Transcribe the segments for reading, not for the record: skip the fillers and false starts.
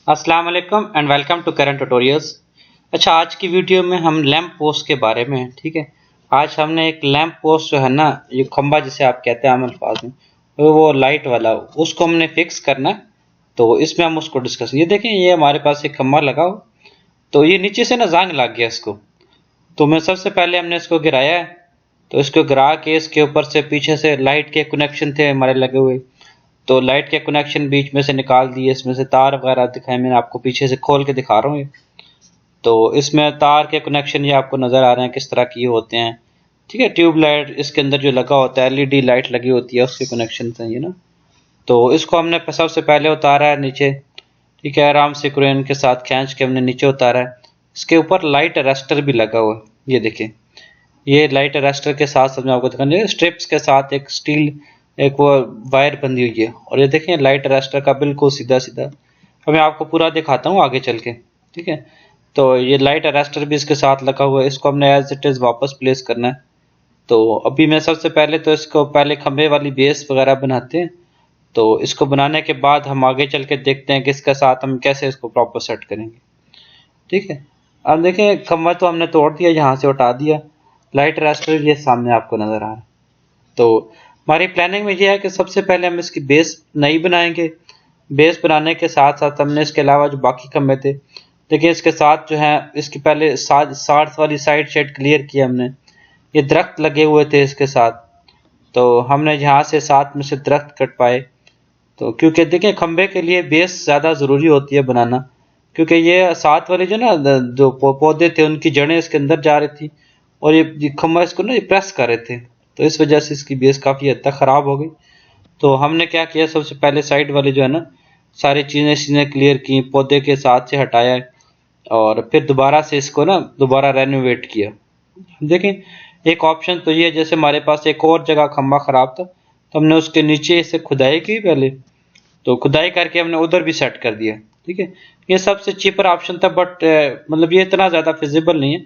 अस्सलाम वालेकुम and welcome to current tutorials. अच्छा, आज की वीडियो में हम लैंप पोस्ट के बारे में ठीक है। आज हमने एक लैंप पोस्ट जो है ना, ये खंबा जिसे आप कहते हैं आम अल्फाज में, वो लाइट वाला, उसको हमने फिक्स करना है। तो इसमें हम उसको डिस्कस, ये देखें, ये हमारे पास एक खंबा लगा हो, तो ये नीचे से ना जंग लग गया इसको। तो मैं सबसे पहले हमने इसको गिराया है। तो इसको गिरा के इसके ऊपर से पीछे से लाइट के कनेक्शन थे हमारे लगे हुए, तो लाइट के कनेक्शन बीच में से निकाल दिए। इसमें से तार वगैरह दिखाए, मैंने आपको पीछे से खोल के दिखा रहा हूँ। तो इसमें तार के कनेक्शन ये आपको नज़र आ रहे हैं किस तरह की होते हैं। ठीक है, ट्यूबलाइट इसके अंदर जो लगा होता है, एलईडी लाइट लगी होती है, उसके कनेक्शन हैं ये ना। तो इसको हमने सबसे पहले उतारा है नीचे। ठीक है, आराम से क्रेन के साथ खींच के हमने नीचे उतारा है। इसके ऊपर लाइट अरेस्टर भी लगा हुआ है, ये देखें। ये लाइट अरेस्टर के साथ मैं आपको दिखाने, स्ट्रिप्स के साथ एक स्टील एक वो वायर बंधी हुई है। और ये देखें लाइट अरेस्टर का बिल्कुल सीधा सीधा, अब मैं आपको पूरा दिखाता हूँ आगे चल के। ठीक है, तो ये लाइट अरेस्टर भी इसके साथ लगा हुआ है। इसको हमने एज इट इज वापस प्लेस करना है। तो अभी मैं सबसे पहले तो इसको पहले खंबे वाली बेस वगैरह बनाते हैं। तो इसको बनाने के बाद हम आगे चल के देखते हैं कि इसके साथ हम कैसे इसको प्रॉपर सेट करेंगे। ठीक है, अब देखें खंबा तो हमने तोड़ दिया, यहाँ से उठा दिया। लाइट अरेस्टर ये सामने आपको नजर आ रहा है। तो हमारी प्लानिंग में ये है कि सबसे पहले हम इसकी बेस नई बनाएंगे। बेस बनाने के साथ साथ हमने इसके अलावा जो बाकी खंबे थे, देखिए इसके साथ जो है, इसकी पहले साथ वाली साइड शेड क्लियर किया हमने। ये दरख्त लगे हुए थे इसके साथ, तो हमने यहाँ से साथ में से दरख्त कटवाए। तो क्योंकि देखिए खंबे के लिए बेस ज़्यादा ज़रूरी होती है बनाना, क्योंकि ये साथ वाले जो ना जो पौधे थे उनकी जड़ें इसके अंदर जा रही थी, और ये खंबा इसको ना ये प्रेस कर रहे थे। तो इस वजह से इसकी बेस काफ़ी हद तक ख़राब हो गई। तो हमने क्या किया, सबसे पहले साइड वाले जो है ना सारी चीज़ें क्लियर की, पौधे के साथ से हटाया, और फिर दोबारा से इसको ना दोबारा रेनोवेट किया। देखें, एक ऑप्शन तो ये है, जैसे हमारे पास एक और जगह खंबा ख़राब था, तो हमने उसके नीचे इसे खुदाई की पहले। तो खुदाई करके हमने उधर भी सेट कर दिया। ठीक है, ये सबसे चीपर ऑप्शन था, बट मतलब ये इतना ज़्यादा फिजिबल नहीं है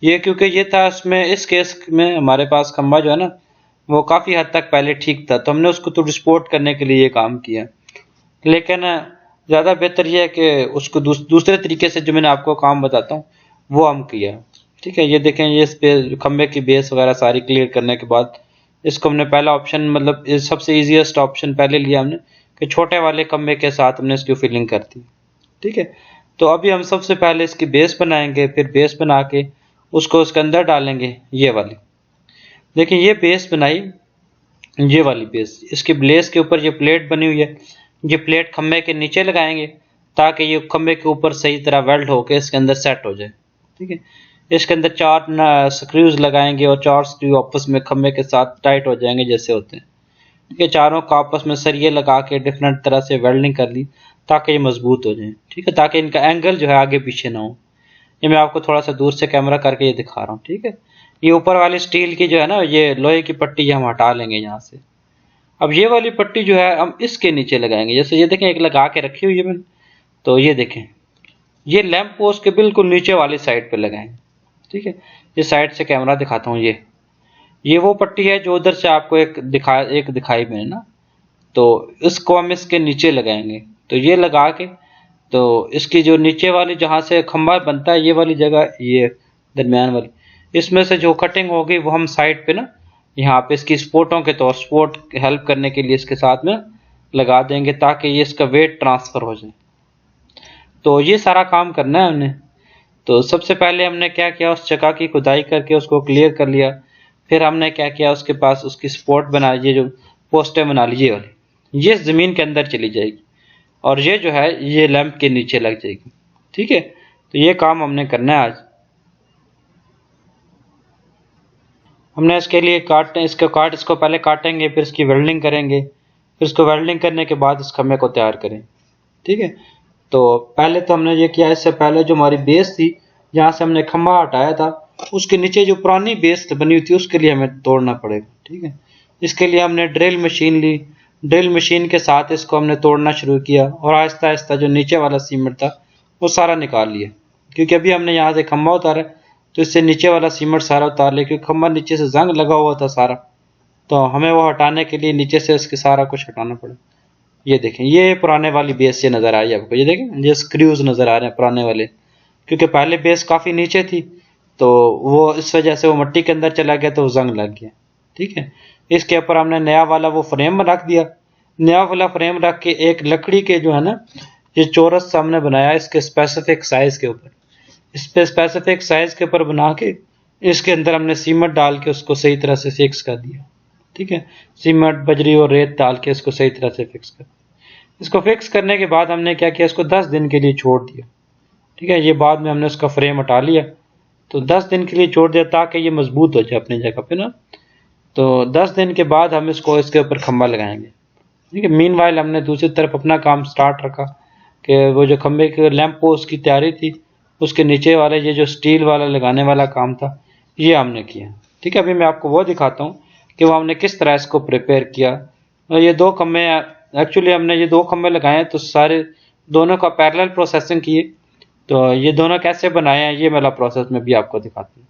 ये, क्योंकि ये था इसमें, इस केस में हमारे पास खंबा जो है ना वो काफ़ी हद तक पहले ठीक था, तो हमने उसको थोड़ी सपोर्ट करने के लिए ये काम किया। लेकिन ज़्यादा बेहतर ये है कि उसको दूसरे तरीके से जो मैंने आपको काम बताता हूँ वो हम किया। ठीक है, ये देखें, ये इस पे खंबे की बेस वगैरह सारी क्लियर करने के बाद इसको हमने पहला ऑप्शन, मतलब सबसे ईजीएस्ट ऑप्शन पहले लिया हमने, कि छोटे वाले खंबे के साथ हमने इसकी फिलिंग कर दी। ठीक है, तो अभी हम सबसे पहले इसकी बेस बनाएंगे, फिर बेस बना के उसको उसके अंदर डालेंगे। ये वाली देखिए, ये बेस बनाई, ये वाली बेस, इसकी बेस के ऊपर ये प्लेट बनी हुई है। ये प्लेट खंबे के नीचे लगाएंगे ताकि ये खंबे के ऊपर सही तरह वेल्ड होकर इसके अंदर सेट हो जाए। ठीक है, इसके अंदर 4 स्क्रूज लगाएंगे और 4 स्क्रू आपस में खंबे के साथ टाइट हो जाएंगे जैसे होते हैं। ठीक है, चारों का आपस में सरिये लगा के डिफरेंट तरह से वेल्डिंग कर ली ताकि ये मजबूत हो जाए। ठीक है, ताकि इनका एंगल जो है आगे पीछे ना हो। ये मैं आपको थोड़ा सा दूर से कैमरा करके ये दिखा रहा हूँ। ठीक है, ये ऊपर वाली स्टील की जो है ना, ये लोहे की पट्टी ये हम हटा लेंगे यहाँ से। अब ये वाली पट्टी जो है हम इसके नीचे लगाएंगे। जैसे ये देखें, एक लगा के रखी हुई है मैंने, तो ये देखें, ये लैंप पोस्ट के बिल्कुल नीचे वाली साइड पे लगाएंगे। ठीक है, इस साइड से कैमरा दिखाता हूँ। ये वो पट्टी है जो उधर से आपको एक दिखाई मैंने ना, तो इसको हम इसके नीचे लगाएंगे। तो ये लगा के, तो इसकी जो नीचे वाली जहाँ से खंबा बनता है, ये वाली जगह, ये दरमियान वाली, इसमें से जो कटिंग होगी वो हम साइड पे ना, यहाँ पे इसकी सपोर्टों के तौर, सपोर्ट हेल्प करने के लिए इसके साथ में लगा देंगे ताकि ये इसका वेट ट्रांसफर हो जाए। तो ये सारा काम करना है हमने। तो सबसे पहले हमने क्या किया, उस जगह की खुदाई करके उसको क्लियर कर लिया। फिर हमने क्या किया, उसके पास उसकी सपोर्ट बना ली, जो पोस्टें बना लीजिए वाली, ये ज़मीन के अंदर चली जाएगी और ये जो है ये लैंप के नीचे लग जाएगी। ठीक है, तो ये काम हमने करना है आज। हमने इसके लिए इसको पहले काटेंगे, फिर इसकी वेल्डिंग करेंगे, फिर इसको वेल्डिंग करने के बाद इस खंबे को तैयार करें। ठीक है, तो पहले तो हमने ये किया, इससे पहले जो हमारी बेस थी जहाँ से हमने खंबा हटाया था, उसके नीचे जो पुरानी बेस बनी हुई थी उसके लिए हमें तोड़ना पड़ेगा। ठीक है, इसके लिए हमने ड्रिल मशीन ली। ड्रिल मशीन के साथ इसको हमने तोड़ना शुरू किया और आहिस्ता आहिस्ता जो नीचे वाला सीमेंट था वो सारा निकाल लिया, क्योंकि अभी हमने यहाँ से खंबा उतारा तो इससे नीचे वाला सीमेंट सारा उतार लिया, क्योंकि खंबा नीचे से जंग लगा हुआ था सारा, तो हमें वो हटाने के लिए नीचे से इसके सारा कुछ हटाना पड़ा। ये देखें, ये पुराने वाली बेस से नज़र आ रही है आपको, ये देखें ये स्क्रूज नज़र आ रहे हैं पुराने वाले, क्योंकि पहले बेस काफ़ी नीचे थी तो वो इस वजह से वो मिट्टी के अंदर चला गया तो वो जंग लग गया। ठीक है, इसके ऊपर हमने नया वाला वो फ्रेम रख दिया। नया वाला फ्रेम रख के एक लकड़ी के जो है ना ये चौरस सामने बनाया इसके स्पेसिफिक साइज के ऊपर, इस पे स्पेसिफिक साइज के ऊपर बना के इसके अंदर हमने सीमेंट डाल के उसको सही तरह से फिक्स कर दिया। ठीक है, सीमेंट बजरी और रेत डाल के इसको सही तरह से फिक्स कर, इसको फिक्स करने के बाद हमने क्या किया, इसको 10 दिन के लिए छोड़ दिया। ठीक है, ये बाद में हमने उसका फ्रेम हटा लिया, तो 10 दिन के लिए छोड़ दिया ताकि ये मजबूत हो जाए अपनी जगह पे ना। तो 10 दिन के बाद हम इसको इसके ऊपर खंबा लगाएंगे। ठीक है, मीनवाइल हमने दूसरी तरफ अपना काम स्टार्ट रखा कि वो जो खंबे के लैंप पोस्ट की तैयारी थी उसके नीचे वाले ये जो स्टील वाला लगाने वाला काम था ये हमने किया। ठीक है, अभी मैं आपको वो दिखाता हूँ कि वो हमने किस तरह इसको प्रिपेयर किया। और ये 2 खंबे एक्चुअली हमने ये 2 खंबे लगाए तो सारे दोनों का पैरेलल प्रोसेसिंग किए, तो ये दोनों कैसे बनाए हैं ये वाला प्रोसेस में भी आपको दिखाता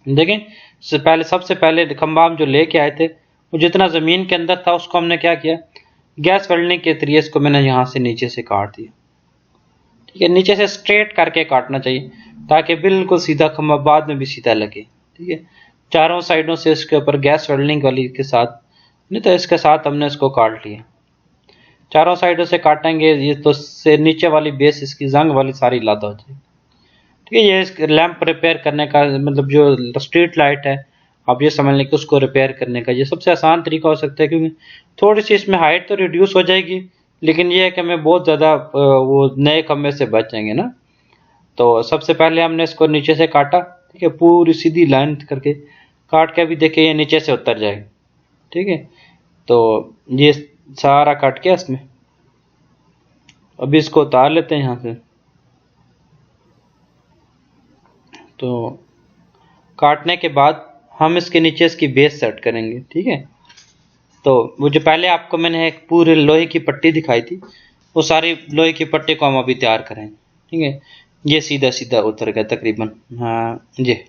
हूँ। देखें, सबसे पहले खंबा हम जो लेके आए थे वो जितना ज़मीन के अंदर था उसको हमने क्या किया, गैस वेल्डिंग के जरिए इसको मैंने यहाँ से नीचे से काट दिया। ठीक है, नीचे से स्ट्रेट करके काटना चाहिए ताकि बिल्कुल सीधा खंबा बाद में भी सीधा लगे। ठीक है, चारों साइडों से इसके ऊपर गैस वेल्डिंग वाली के साथ, नहीं तो इसके साथ हमने इसको काट लिया। चारों साइडों से काटेंगे ये तो से नीचे वाली बेस इसकी जंग वाली सारी लादा हो जाएगी। ठीक है, ये इस लैंप रिपेयर करने का मतलब जो स्ट्रीट लाइट है आप ये समझ लें कि उसको रिपेयर करने का ये सबसे आसान तरीका हो सकता है, क्योंकि थोड़ी सी इसमें हाइट तो रिड्यूस हो जाएगी लेकिन ये है कि हमें बहुत ज़्यादा वो नए खंबे से बच जाएंगे ना। तो सबसे पहले हमने इसको नीचे से काटा। ठीक है, पूरी सीधी लाइन करके काट के अभी देखिए ये नीचे से उतर जाएगा। ठीक है, तो ये सारा काट के इसमें अभी इसको उतार लेते हैं यहाँ से। तो काटने के बाद हम इसके नीचे इसकी बेस सेट करेंगे। ठीक है, तो वो जो पहले आपको मैंने एक पूरे लोहे की पट्टी दिखाई थी वो सारी लोहे की पट्टी को हम अभी तैयार करेंगे। ठीक है, ये सीधा सीधा उतर गया तकरीबन, हाँ ये।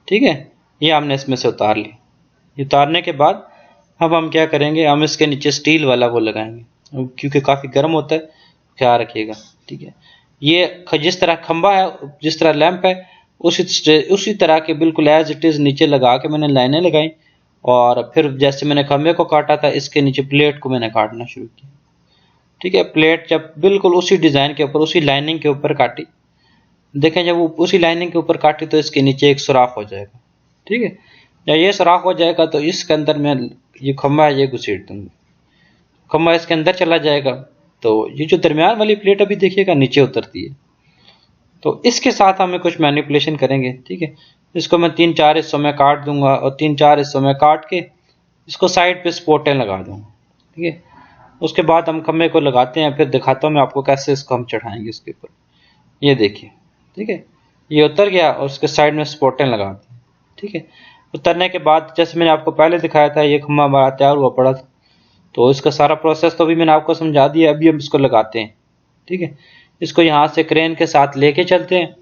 ठीक है, ये हमने इसमें से उतार लिया। ये उतारने के बाद अब हम क्या करेंगे, हम इसके नीचे स्टील वाला वो लगाएंगे क्योंकि काफ़ी गर्म होता है, ख्याल रखिएगा। ठीक है, ये जिस तरह खंबा है जिस तरह लैंप है उसी तरह के बिल्कुल एज इट इज़ नीचे लगा के मैंने लाइनें लगाई और फिर जैसे मैंने खंबे को काटा था इसके नीचे प्लेट को मैंने काटना शुरू किया। ठीक है, प्लेट जब बिल्कुल उसी डिज़ाइन के ऊपर उसी लाइनिंग के ऊपर काटी, देखें जब वो उसी लाइनिंग के ऊपर काटी तो इसके नीचे एक सुराख हो जाएगा। ठीक है, जब ये सुराख हो जाएगा तो इसके अंदर मैं ये खंबा है ये घुसेड़ दूंगा, खंबा इसके अंदर चला जाएगा तो ये जो दरमियान वाली प्लेट अभी देखिएगा नीचे उतरती है। तो इसके साथ हमें कुछ मैनिपुलेशन करेंगे। ठीक है, इसको मैं 3-4 हिस्सों में काट दूंगा और 3-4 हिस्सों में काट के इसको साइड पे सपोर्टें लगा दूंगा। ठीक है, उसके बाद हम खंबे को लगाते हैं, फिर दिखाता हूँ मैं आपको कैसे इसको हम चढ़ाएंगे इसके ऊपर। ये देखिए, ठीक है, ये उतर गया और उसके साइड में सपोर्टें लगा दी। ठीक है, उतरने के बाद जैसे मैंने आपको पहले दिखाया था ये खंबा हमारा तैयार हुआ पड़ा था, तो इसका सारा प्रोसेस तो अभी मैंने आपको समझा दिया। अभी हम इसको लगाते हैं। ठीक है, इसको यहाँ से क्रेन के साथ लेके चलते हैं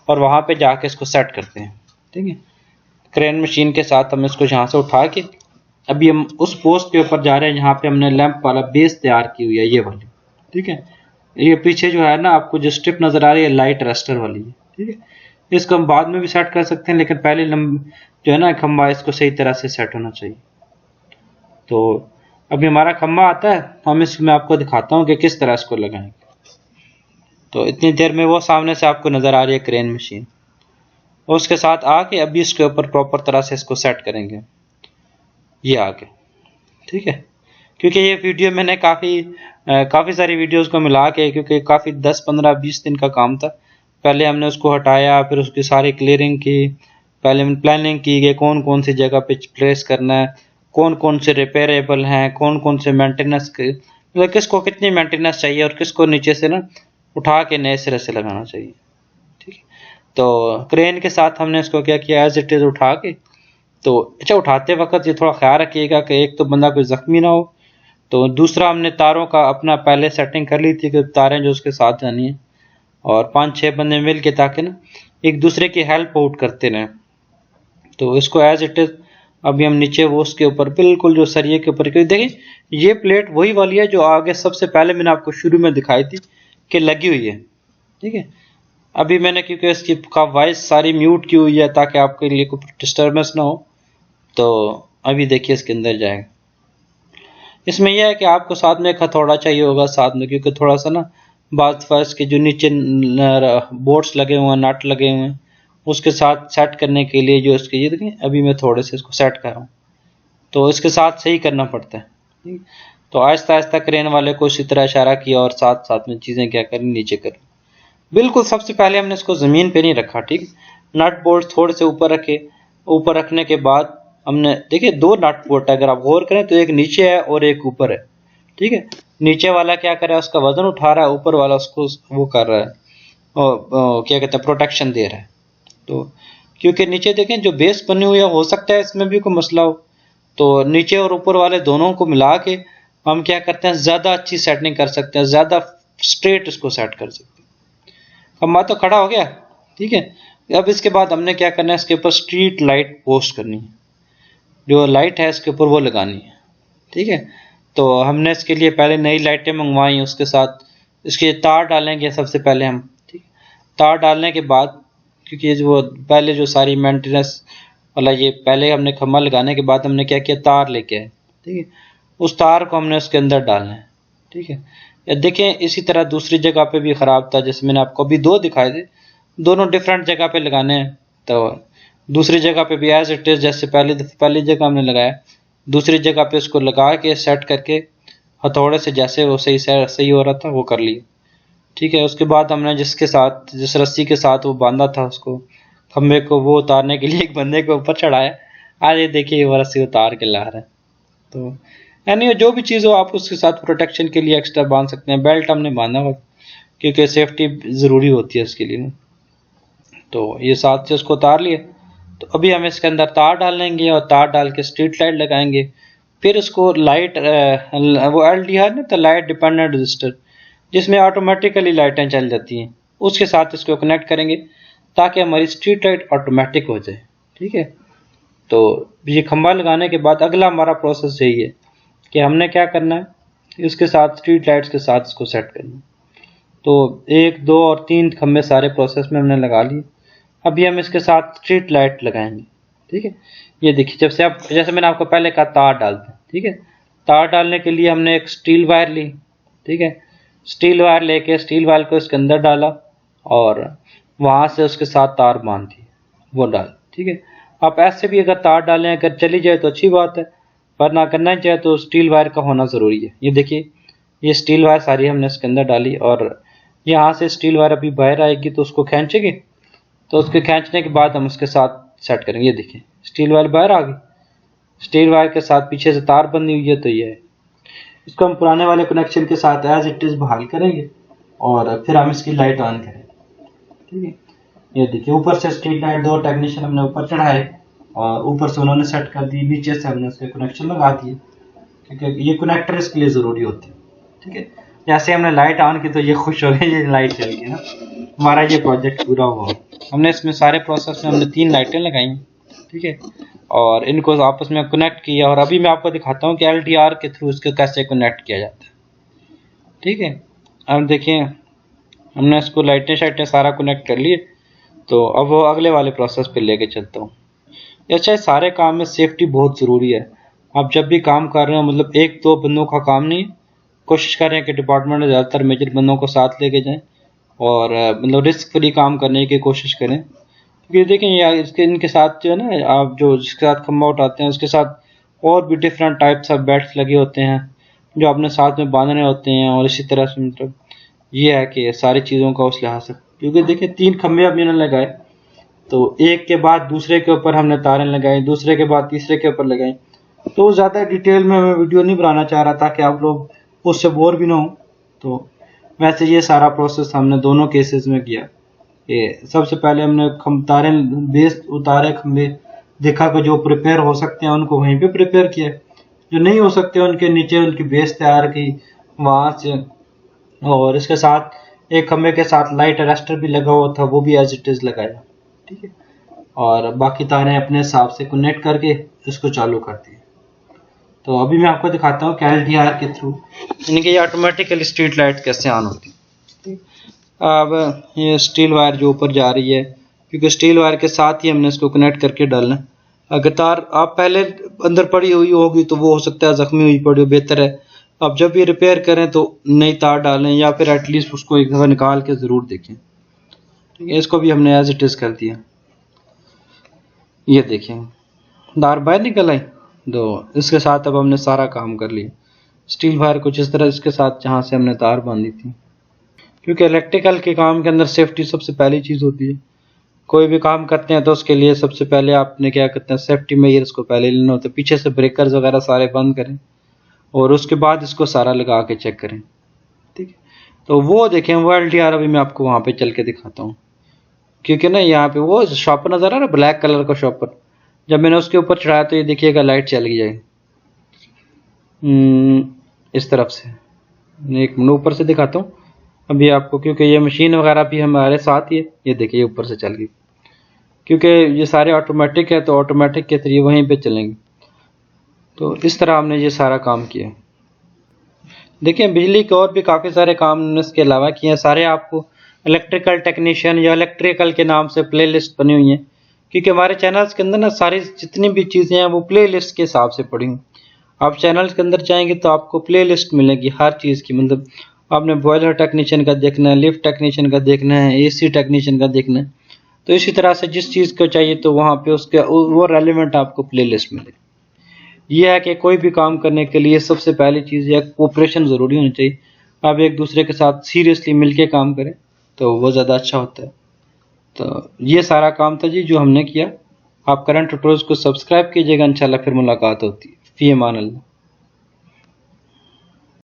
और वहाँ पे जाके इसको सेट करते हैं। ठीक है, क्रेन मशीन के साथ हम इसको यहाँ से उठा के अभी हम उस पोस्ट के ऊपर जा रहे हैं जहाँ पे हमने लैंप वाला बेस तैयार की हुई है ये वाली। ठीक है, ये पीछे जो है ना आपको जो स्ट्रिप नज़र आ रही है लाइट रस्टर वाली है। ठीक है, इसको हम बाद में भी सेट कर सकते हैं लेकिन पहले जो है ना खंबा इसको सही तरह से सेट होना चाहिए। तो अभी हमारा खंबा आता है, हम इसमें आपको दिखाता हूँ कि किस तरह इसको लगाएंगे। तो इतनी देर में वो सामने से आपको नज़र आ रही है क्रेन मशीन, और उसके साथ आके अभी इसके ऊपर प्रॉपर तरह से इसको सेट करेंगे। ये आगे ठीक है, क्योंकि ये वीडियो मैंने काफ़ी सारी वीडियोस को मिला के, क्योंकि काफ़ी 10-15-20 दिन का काम था। पहले हमने उसको हटाया, फिर उसकी सारी क्लियरिंग की, पहले प्लानिंग की कि कौन कौन सी जगह पे प्लेस करना है, कौन कौन से रिपेयरेबल हैं, कौन कौन से मेंटेनेंस मतलब किसको कितनी मेंटेनेंस चाहिए और किसको नीचे से ना उठा के नए सिरे से लगाना चाहिए। ठीक है, तो क्रेन के साथ हमने इसको क्या किया, एज इट इज़ उठा के। तो अच्छा, उठाते वक्त ये थोड़ा ख्याल रखिएगा कि एक तो बंदा कोई ज़ख्मी ना हो, तो दूसरा हमने तारों का अपना पहले सेटिंग कर ली थी कि तारें जो उसके साथ जानी है, और 5-6 बंदे मिल के ताकि ना एक दूसरे की हेल्प आउट करते रहें। तो इसको एज इट इज़ अभी हम नीचे वो उसके ऊपर बिल्कुल जो सरिये के ऊपर, क्योंकि देखिए ये प्लेट वही वाली है जो आगे सबसे पहले मैंने आपको शुरू में दिखाई थी कि लगी हुई है, ठीक है। अभी मैंने क्योंकि इसकी का वॉइस सारी म्यूट की हुई है ताकि आपके लिए कोई डिस्टर्बेंस ना हो, तो अभी देखिए इसके अंदर जाएगा। इसमें यह है कि आपको साथ में एक हथौड़ा चाहिए होगा साथ में, क्योंकि थोड़ा सा ना बात फर्श के जो नीचे बोर्ड्स लगे हुए हैं, नट लगे हुए हैं, उसके साथ सेट करने के लिए जो इसके, ये देखिए अभी मैं थोड़े से इसको सेट कर रहा हूँ, तो इसके साथ सही करना पड़ता है। तो आहिस्ता आहिस्ता क्रेन वाले को इसी तरह इशारा किया और साथ साथ में चीज़ें क्या करें, नीचे करें। बिल्कुल सबसे पहले हमने इसको ज़मीन पे नहीं रखा, ठीक। नट बोल्ट थोड़े से ऊपर रखे, ऊपर रखने के बाद हमने देखिए 2 नट बोल्ट, अगर आप गौर करें तो एक नीचे है और एक ऊपर है, ठीक है। नीचे वाला क्या कर रहा है, उसका वजन उठा रहा है, ऊपर वाला उसको वो कर रहा है, और क्या कहते हैं, प्रोटेक्शन दे रहा है। तो क्योंकि नीचे देखें जो बेस बनी हुई है, हो सकता है इसमें भी कोई मसला हो, तो नीचे और ऊपर वाले दोनों को मिला के हम क्या करते हैं, ज़्यादा अच्छी सेटिंग कर सकते हैं, ज़्यादा स्ट्रेट इसको सेट कर सकते हैं। खंबा तो खड़ा हो गया, ठीक है। अब इसके बाद हमने क्या करना है, इसके ऊपर स्ट्रीट लाइट पोस्ट करनी है, जो लाइट है इसके ऊपर वो लगानी है, ठीक है। तो हमने इसके लिए पहले नई लाइटें मंगवाई, उसके साथ इसके तार डालेंगे सबसे पहले हम, ठीक। तार डालने के बाद, क्योंकि ये जो पहले जो सारी मेंटेनेंस वाला, ये पहले हमने खंबा लगाने के बाद हमने क्या किया, तार लेके आए, ठीक है। उस तार को हमने उसके अंदर डालना है, ठीक है। या देखें इसी तरह दूसरी जगह पे भी ख़राब था, जैसे मैंने आपको अभी 2 दिखाए थे, दोनों डिफरेंट जगह पे लगाने हैं। तो दूसरी जगह पे भी एज इट इज़, जैसे पहली जगह हमने लगाया, दूसरी जगह पे उसको लगा के सेट करके हथौड़े से जैसे वो सही हो रहा था वो कर लिया, ठीक है। उसके बाद हमने जिस रस्सी के साथ वो बांधा था उसको, खंबे को, वो उतारने के लिए एक बंदे को ऊपर चढ़ाया। आज ये देखिए वो रस्सी उतार के ला रहा है। तो यानी जो भी चीज़ हो आप उसके साथ प्रोटेक्शन के लिए एक्स्ट्रा बांध सकते हैं। बेल्ट हमने बांधा हुआ क्योंकि सेफ्टी ज़रूरी होती है उसके लिए। तो ये साथ से उसको उतार लिए। तो अभी हम इसके अंदर तार डालेंगे और तार डाल के स्ट्रीट लाइट लगाएंगे। फिर उसको लाइट वो LDR ना, तो लाइट डिपेंडेंट रजिस्टर, जिसमें ऑटोमेटिकली लाइटें चल जाती हैं, उसके साथ इसको कनेक्ट करेंगे ताकि हमारी स्ट्रीट लाइट ऑटोमेटिक हो जाए, ठीक है। तो ये खंबा लगाने के बाद अगला हमारा प्रोसेस यही है कि हमने क्या करना है, इसके साथ स्ट्रीट लाइट्स के साथ इसको सेट करना है। तो 1, 2 और 3 खंबे सारे प्रोसेस में हमने लगा लिए। अभी हम इसके साथ स्ट्रीट लाइट लगाएंगे, ठीक है। ये देखिए जैसे मैंने आपको पहले कहा तार डालते हैं, ठीक है। तार डालने के लिए हमने एक स्टील वायर ली, ठीक है। स्टील वायर लेके स्टील वायर को इसके अंदर डाला और वहाँ से उसके साथ तार बांध दी, वो डाल, ठीक है। आप ऐसे भी अगर तार डालें, अगर चली जाए तो अच्छी बात है, पर ना करना चाहे तो स्टील वायर का होना ज़रूरी है। ये देखिए ये स्टील वायर सारी हमने इसके अंदर डाली और यहाँ से स्टील वायर अभी बाहर आएगी तो उसको खींचेंगे, तो उसके खींचने के बाद हम उसके साथ सेट करेंगे। ये देखिए स्टील वायर बाहर आ गई, स्टील वायर के साथ पीछे से तार बंधी हुई है। तो ये है, इसको हम पुराने वाले कनेक्शन के साथ एज इट इज़ बहाल करेंगे और फिर हम इसकी लाइट ऑन करेंगे, ठीक है। ये देखिए ऊपर से स्ट्रीट लाइट 2 टेक्नीशियन हमने ऊपर चढ़ाए और ऊपर से उन्होंने सेट कर दी, नीचे से हमने उसके कनेक्शन लगा दिए, क्योंकि ये कनेक्टर इसके लिए ज़रूरी होते हैं, ठीक है। जैसे हमने लाइट ऑन की तो ये खुश हो गए, ये लाइट चल गई ना, हमारा ये प्रोजेक्ट पूरा हुआ। हमने इसमें सारे प्रोसेस में हमने 3 लाइटें लगाई, ठीक है, और इनको आपस में कनेक्ट किया। और अभी मैं आपको दिखाता हूँ कि LDR के थ्रू इसको कैसे कनेक्ट किया जाता है, ठीक है। अब देखिए हमने इसको लाइटें शाइटें सारा कनेक्ट कर लिए। तो अब वो अगले वाले प्रोसेस पे लेके चलता हूँ। अच्छा, सारे काम में सेफ्टी बहुत ज़रूरी है। आप जब भी काम कर रहे हो, मतलब 1-2 बंदों का काम नहीं, कोशिश करें कि डिपार्टमेंट में ज़्यादातर मेजर बंदों को साथ लेके जाएं और मतलब रिस्क फ्री काम करने की कोशिश करें। क्योंकि देखें यार इनके साथ जो है ना, आप जो जिसके साथ खंबा उठाते हैं उसके साथ और भी डिफरेंट टाइप्स ऑफ बेल्ट लगे होते हैं जो अपने साथ में बांधने होते हैं। और इसी तरह से मतलब ये है कि सारी चीज़ों का उस लिहाज से, क्योंकि देखिए 3 खंबे अब मैंने लगाए, तो एक के बाद दूसरे के ऊपर हमने तारें लगाई, दूसरे के बाद तीसरे के ऊपर लगाई। तो ज़्यादा डिटेल में मैं वीडियो नहीं बनाना चाह रहा ताकि आप लोग उससे बोर भी ना हो। तो वैसे ये सारा प्रोसेस हमने दोनों केसेस में किया कि सबसे पहले हमने तारें बेस उतारे, खंबे देखा कि जो प्रिपेयर हो सकते हैं उनको वहीं पे प्रिपेयर किया, जो नहीं हो सकते उनके नीचे उनकी बेस तैयार की वहाँ से। और इसके साथ एक खंबे के साथ लाइट अरेस्टर भी लगा हुआ था, वो भी एज इट इज़ लगाया, ठीक है। और बाकी तारें अपने हिसाब से कनेक्ट करके इसको चालू करती है। तो अभी मैं आपको दिखाता हूँ कि LDR के थ्रू यानी कि ये ऑटोमेटिकली स्ट्रीट लाइट कैसे ऑन होती है। अब ये स्टील वायर जो ऊपर जा रही है, क्योंकि स्टील वायर के साथ ही हमने इसको कनेक्ट करके डालना है। अगर तार आप पहले अंदर पड़ी हुई होगी तो वो हो सकता है जख्मी हुई पड़ी हो, बेहतर है आप जब भी रिपेयर करें तो नई तार डालें या फिर एटलीस्ट उसको एक दफ़ा निकाल के ज़रूर देखें। ठीक है, इसको भी हमने एज इट इज़ कर दिया। ये देखें तार बाहर निकल आई, तो इसके साथ अब हमने सारा काम कर लिया। स्टील वायर कुछ इस तरह इसके साथ जहाँ से हमने तार बांधी थी, क्योंकि इलेक्ट्रिकल के काम के अंदर सेफ्टी सबसे पहली चीज़ होती है। कोई भी काम करते हैं तो उसके लिए सबसे पहले आपने क्या करते हैं, सेफ्टी मेजर्स को पहले लेना होता है। पीछे से ब्रेकर्स वगैरह सारे बंद करें और उसके बाद इसको सारा लगा के चेक करें। ठीक है, तो वो देखें वो LDR अभी मैं आपको वहाँ पे चल के दिखाता हूँ, क्योंकि ना यहाँ पे वो शॉपर नज़र आ रहा है ब्लैक कलर का शॉपर, जब मैंने उसके ऊपर चढ़ाया तो ये देखिएगा लाइट चली जाएगी इस तरफ से। एक मिनट ऊपर से दिखाता हूँ अभी आपको, क्योंकि ये मशीन वगैरह भी हमारे साथ ही है। ये देखिए ऊपर से चल गई, क्योंकि ये सारे ऑटोमेटिक है तो ऑटोमेटिक के जरिए वहीं पे चलेंगे। तो इस तरह हमने ये सारा काम किया। देखिए बिजली के और भी काफ़ी सारे काम इसके अलावा किए हैं, सारे आपको इलेक्ट्रिकल टेक्नीशियन या इलेक्ट्रिकल के नाम से प्लेलिस्ट बनी हुई हैं, क्योंकि हमारे चैनल्स के अंदर ना सारी जितनी भी चीज़ें हैं वो प्लेलिस्ट के हिसाब से पड़ी हुई। आप चैनल्स के अंदर जाएंगे तो आपको प्लेलिस्ट मिलेगी हर चीज़ की, मतलब आपने बॉयलर टेक्नीशियन का देखना है, लिफ्ट टेक्नीशियन का देखना है, AC टेक्नीशियन का देखना है, तो इसी तरह से जिस चीज़ को चाहिए तो वहाँ पे उसके वो रेलिवेंट आपको प्लेलिस्ट मिलेगी। यह है कि कोई भी काम करने के लिए सबसे पहली चीज़ है कोऑपरेशन ज़रूरी होनी चाहिए। आप एक दूसरे के साथ सीरियसली मिलके काम करें तो वो ज़्यादा अच्छा होता है। तो ये सारा काम था जी जो हमने किया। आप करंट ट्यूटोरियल्स को सब्सक्राइब कीजिएगा, इंशाल्लाह फिर मुलाकात होती है। फ़ी अमान अल्लाह।